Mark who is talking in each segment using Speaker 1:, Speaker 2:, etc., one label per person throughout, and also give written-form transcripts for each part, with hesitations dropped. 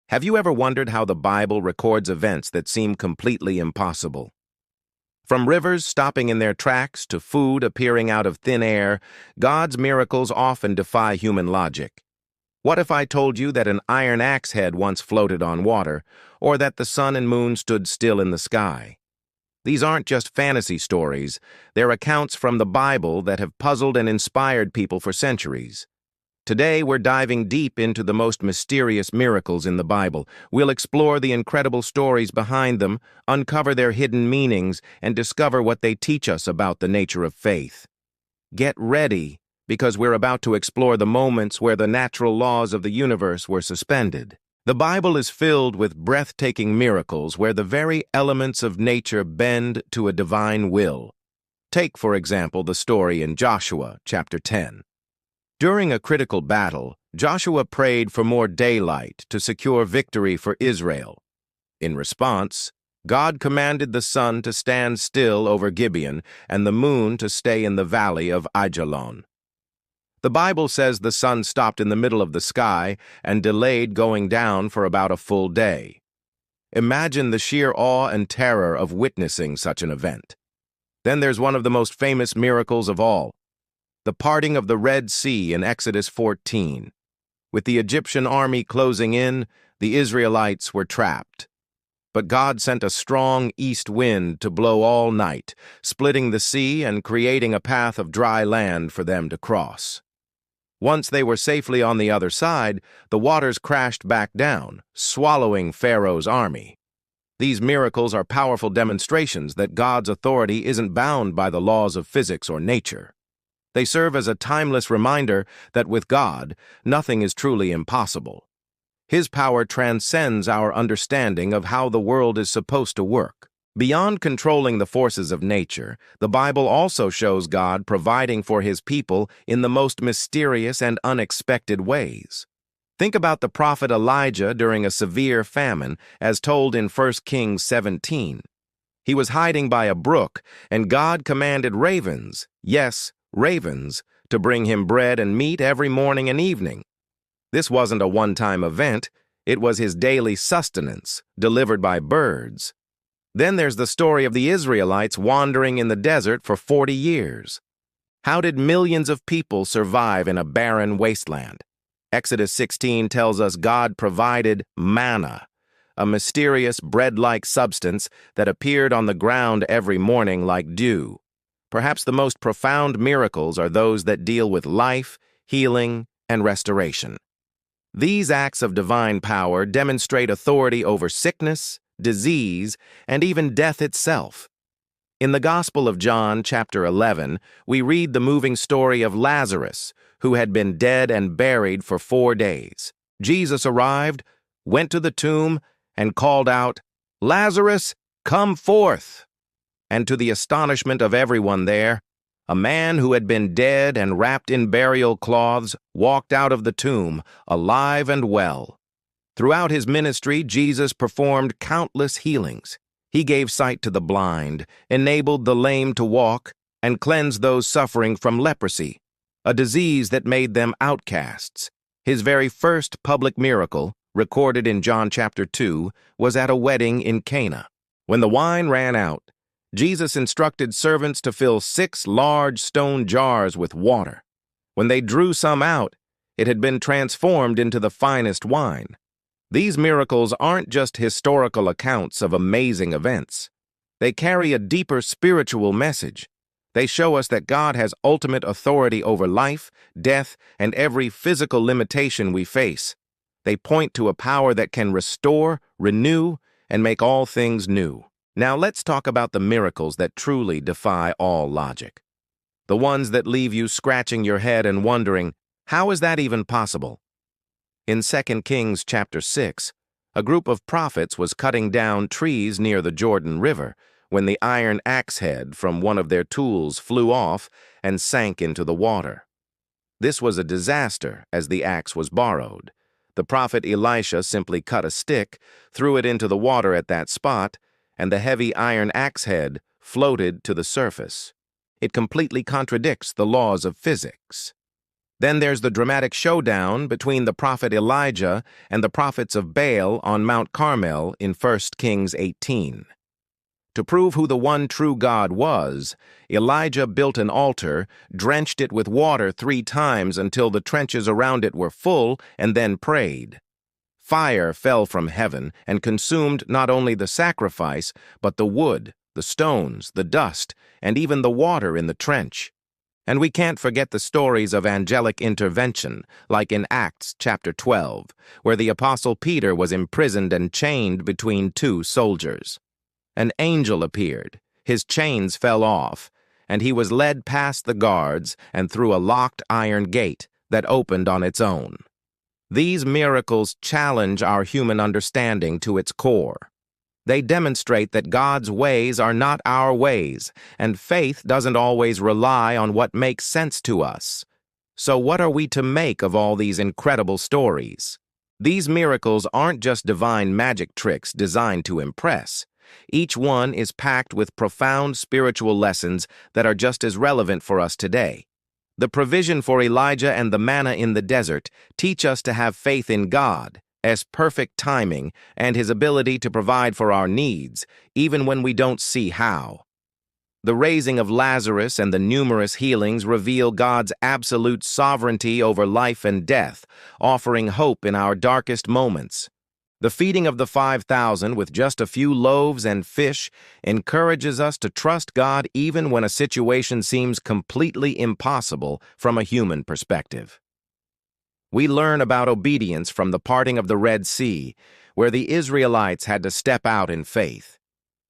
Speaker 1: Have you ever wondered how the Bible records events that seem completely impossible? From rivers stopping in their tracks to food appearing out of thin air, God's miracles often defy human logic. What if I told you that an iron axe head once floated on water, or that the sun and moon stood still in the sky? These aren't just fantasy stories, they're accounts from the Bible that have puzzled and inspired people for centuries. Today, we're diving deep into the most mysterious miracles in the Bible. We'll explore the incredible stories behind them, uncover their hidden meanings, and discover what they teach us about the nature of faith. Get ready, because we're about to explore the moments where the natural laws of the universe were suspended. The Bible is filled with breathtaking miracles where the very elements of nature bend to a divine will. Take, for example, the story in Joshua, chapter 10. During a critical battle, Joshua prayed for more daylight to secure victory for Israel. In response, God commanded the sun to stand still over Gibeon and the moon to stay in the valley of Ajalon. The Bible says the sun stopped in the middle of the sky and delayed going down for about a full day. Imagine the sheer awe and terror of witnessing such an event. Then there's one of the most famous miracles of all, the parting of the Red Sea in Exodus 14. With the Egyptian army closing in, the Israelites were trapped. But God sent a strong east wind to blow all night, splitting the sea and creating a path of dry land for them to cross. Once they were safely on the other side, the waters crashed back down, swallowing Pharaoh's army. These miracles are powerful demonstrations that God's authority isn't bound by the laws of physics or nature. They serve as a timeless reminder that with God, nothing is truly impossible. His power transcends our understanding of how the world is supposed to work. Beyond controlling the forces of nature, the Bible also shows God providing for His people in the most mysterious and unexpected ways. Think about the prophet Elijah during a severe famine, as told in 1 Kings 17. He was hiding by a brook, and God commanded ravens, yes, ravens, to bring him bread and meat every morning and evening. This wasn't a one-time event, it was his daily sustenance, delivered by birds. Then there's the story of the Israelites wandering in the desert for 40 years. How did millions of people survive in a barren wasteland? Exodus 16 tells us God provided manna, a mysterious bread-like substance that appeared on the ground every morning like dew. Perhaps the most profound miracles are those that deal with life, healing, and restoration. These acts of divine power demonstrate authority over sickness, disease, and even death itself. In the Gospel of John, chapter 11, we read the moving story of Lazarus, who had been dead and buried for 4 days. Jesus arrived, went to the tomb, and called out, "Lazarus, come forth!" And to the astonishment of everyone there, a man who had been dead and wrapped in burial cloths walked out of the tomb, alive and well. Throughout his ministry, Jesus performed countless healings. He gave sight to the blind, enabled the lame to walk, and cleansed those suffering from leprosy, a disease that made them outcasts. His very first public miracle, recorded in John chapter 2, was at a wedding in Cana. When the wine ran out, Jesus instructed servants to fill 6 large stone jars with water. When they drew some out, it had been transformed into the finest wine. These miracles aren't just historical accounts of amazing events. They carry a deeper spiritual message. They show us that God has ultimate authority over life, death, and every physical limitation we face. They point to a power that can restore, renew, and make all things new. Now let's talk about the miracles that truly defy all logic. The ones that leave you scratching your head and wondering, how is that even possible? In 2 Kings chapter 6, a group of prophets was cutting down trees near the Jordan River when the iron axe head from one of their tools flew off and sank into the water. This was a disaster as the axe was borrowed. The prophet Elisha simply cut a stick, threw it into the water at that spot, and the heavy iron axe head floated to the surface. It completely contradicts the laws of physics. Then there's the dramatic showdown between the prophet Elijah and the prophets of Baal on Mount Carmel in 1 Kings 18. To prove who the one true God was, Elijah built an altar, drenched it with water 3 times until the trenches around it were full, and then prayed. Fire fell from heaven and consumed not only the sacrifice, but the wood, the stones, the dust, and even the water in the trench. And we can't forget the stories of angelic intervention, like in Acts chapter 12, where the Apostle Peter was imprisoned and chained between 2 soldiers. An angel appeared, his chains fell off, and he was led past the guards and through a locked iron gate that opened on its own. These miracles challenge our human understanding to its core. They demonstrate that God's ways are not our ways, and faith doesn't always rely on what makes sense to us. So what are we to make of all these incredible stories? These miracles aren't just divine magic tricks designed to impress. Each one is packed with profound spiritual lessons that are just as relevant for us today. The provision for Elijah and the manna in the desert teach us to have faith in God, as perfect timing, and His ability to provide for our needs, even when we don't see how. The raising of Lazarus and the numerous healings reveal God's absolute sovereignty over life and death, offering hope in our darkest moments. The feeding of the 5,000 with just a few loaves and fish encourages us to trust God even when a situation seems completely impossible from a human perspective. We learn about obedience from the parting of the Red Sea, where the Israelites had to step out in faith.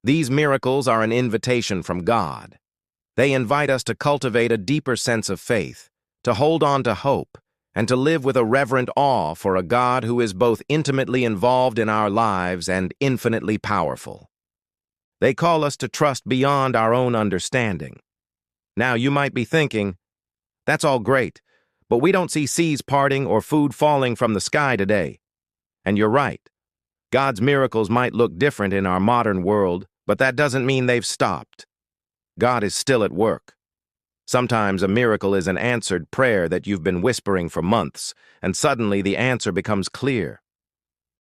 Speaker 1: These miracles are an invitation from God. They invite us to cultivate a deeper sense of faith, to hold on to hope, and to live with a reverent awe for a God who is both intimately involved in our lives and infinitely powerful. They call us to trust beyond our own understanding. Now, you might be thinking, that's all great, but we don't see seas parting or food falling from the sky today. And you're right. God's miracles might look different in our modern world, but that doesn't mean they've stopped. God is still at work. Sometimes a miracle is an answered prayer that you've been whispering for months, and suddenly the answer becomes clear.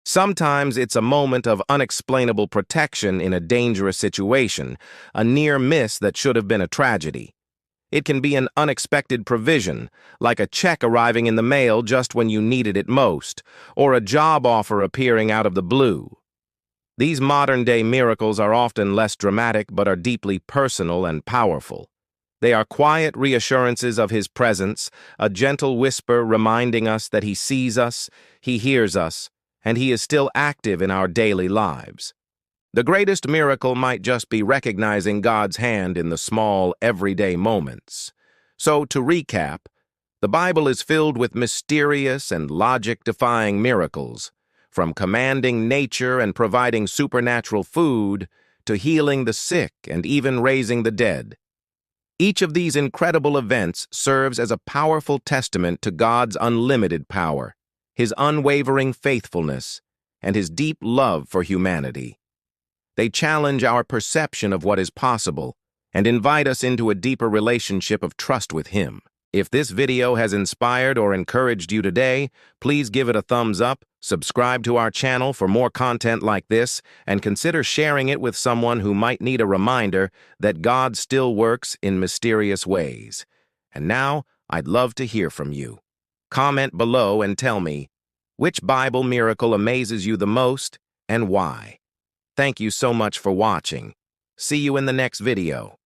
Speaker 1: Sometimes it's a moment of unexplainable protection in a dangerous situation, a near miss that should have been a tragedy. It can be an unexpected provision, like a check arriving in the mail just when you needed it most, or a job offer appearing out of the blue. These modern-day miracles are often less dramatic but are deeply personal and powerful. They are quiet reassurances of His presence, a gentle whisper reminding us that He sees us, He hears us, and He is still active in our daily lives. The greatest miracle might just be recognizing God's hand in the small, everyday moments. So, to recap, the Bible is filled with mysterious and logic-defying miracles, from commanding nature and providing supernatural food to healing the sick and even raising the dead. Each of these incredible events serves as a powerful testament to God's unlimited power, His unwavering faithfulness, and His deep love for humanity. They challenge our perception of what is possible and invite us into a deeper relationship of trust with Him. If this video has inspired or encouraged you today, please give it a thumbs up, subscribe to our channel for more content like this, and consider sharing it with someone who might need a reminder that God still works in mysterious ways. And now, I'd love to hear from you. Comment below and tell me, which Bible miracle amazes you the most and why? Thank you so much for watching. See you in the next video.